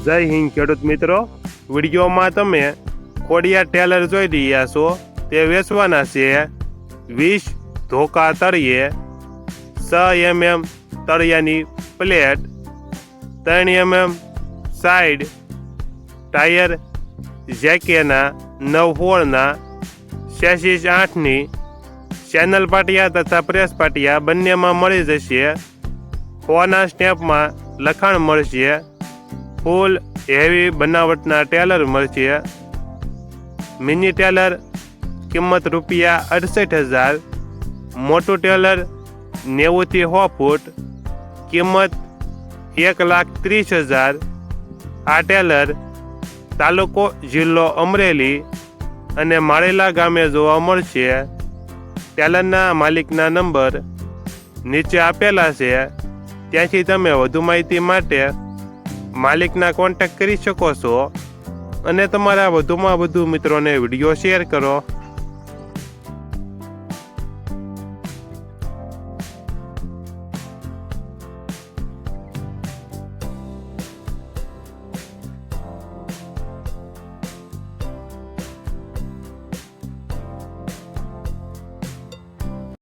જય હિન્દ ખેડૂત મિત્રો, વિડીયોમાં તમે ખોડિયાર ટેલર જોઈ રહ્યા છો તે વેચવાના છે 20 ધોકા તળિયે, 6 mm તળિયાની પ્લેટ, 3 mm સાઈડ ટાયર જેકેના 9 હોળના, 86-8ની ચેનલ પાટિયા તથા પ્રેસ પાટિયા બંનેમાં મળી જશે. 4ના સ્ટેપમાં લખાણ મળશે. ફૂલ હેવી બનાવટના ટેલર મળશે. મિની ટેલર કિંમત રૂપિયા 68,000. મોટું ટેલર 90 થી 100 ફૂટ કિંમત 1,30,000. આ ટેલર તાલુકો જિલ્લો અમરેલી અને માળેલા ગામે જોવા મળશે. ટેલરના માલિકના નંબર નીચે આપેલા છે, ત્યાંથી તમે વધુ માહિતી માટે માલિકના કોન્ટેક્ટ કરી શકો છો અને તમારા વધુમાં વધુ મિત્રોને વિડીયો શેર કરો.